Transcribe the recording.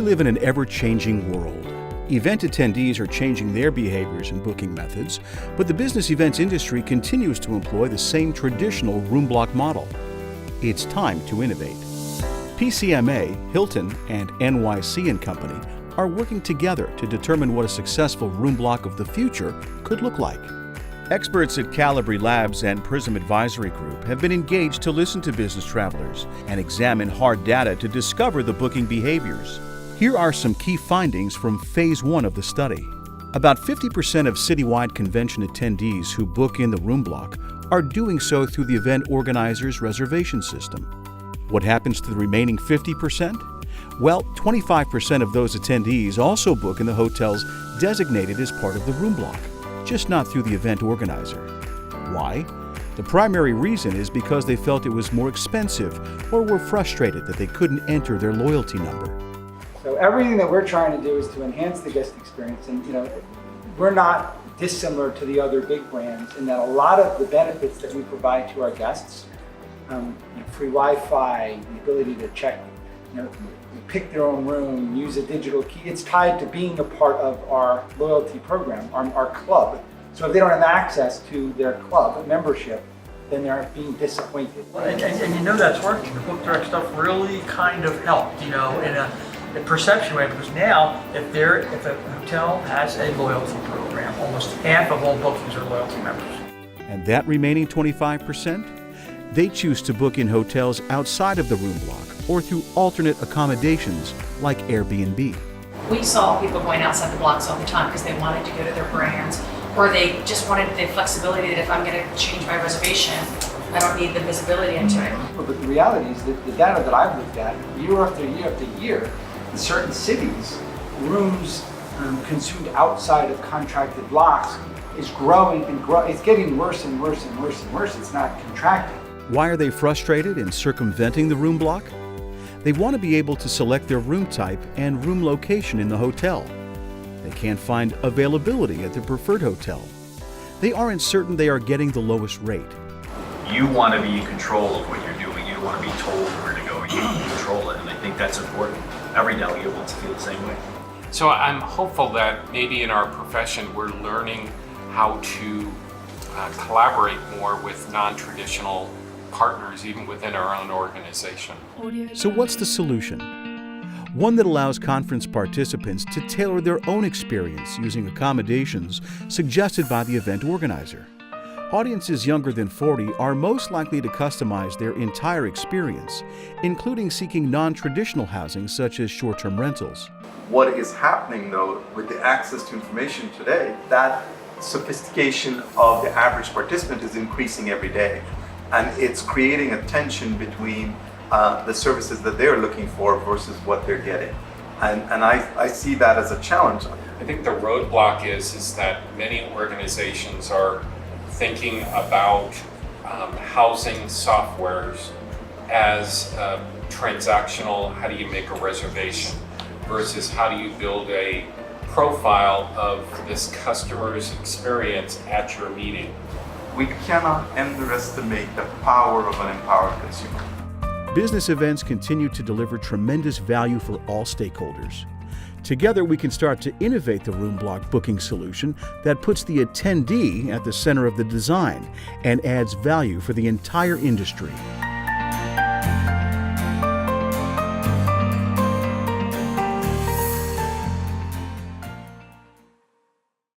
live in an ever-changing world. Event attendees are changing their behaviors and booking methods, but the business events industry continues to employ the same traditional room block model. It's time to innovate. PCMA, Hilton, and NYC & Company are working together to determine what a successful room block of the future could look like. Experts at Calibri Labs and Prism Advisory Group have been engaged to listen to business travelers and examine hard data to discover the booking behaviors. Here are some key findings from Phase 1 of the study. About 50% of citywide convention attendees who book in the room block are doing so through the event organizer's reservation system. What happens to the remaining 50%? Well, 25% of those attendees also book in the hotels designated as part of the room block, just not through the event organizer. Why? The primary reason is because they felt it was more expensive or were frustrated that they couldn't enter their loyalty number. So everything that we're trying to do is to enhance the guest experience, and we're not dissimilar to the other big brands in that a lot of the benefits that we provide to our guests, free Wi-Fi, the ability to check, pick their own room, use a digital key. It's tied to being a part of our loyalty program, our club. So if they don't have access to their club membership, then they're being disappointed. And that's working. The Book Direct stuff really kind of helped, in a perception way, because now if a hotel has a loyalty program, almost half of all bookings are loyalty members. And that remaining 25%? They choose to book in hotels outside of the room block or through alternate accommodations like Airbnb. We saw people going outside the blocks all the time because they wanted to go to their brands, or they just wanted the flexibility that if I'm going to change my reservation, I don't need the visibility into it. But the reality is that the data that I've looked at, year after year after year, in certain cities, rooms consumed outside of contracted blocks is growing and growing. It's getting worse and worse and worse and worse. It's not contracting. Why are they frustrated in circumventing the room block? They want to be able to select their room type and room location in the hotel. They can't find availability at their preferred hotel. They aren't certain they are getting the lowest rate. You want to be in control of what you're doing. You don't want to be told where to go. You can control it, and I think that's important. Every delegate wants to feel the same way. So I'm hopeful that maybe in our profession we're learning how to collaborate more with non-traditional partners, even within our own organization. So what's the solution? One that allows conference participants to tailor their own experience using accommodations suggested by the event organizer. Audiences younger than 40 are most likely to customize their entire experience, including seeking non-traditional housing such as short-term rentals. What is happening though with the access to information today, that sophistication of the average participant is increasing every day. And it's creating a tension between the services that they're looking for versus what they're getting. And I see that as a challenge. I think the roadblock is that many organizations are thinking about housing softwares as transactional, how do you make a reservation, versus how do you build a profile of this customer's experience at your meeting. We cannot underestimate the power of an empowered consumer. Business events continue to deliver tremendous value for all stakeholders. Together, we can start to innovate the room block booking solution that puts the attendee at the center of the design and adds value for the entire industry.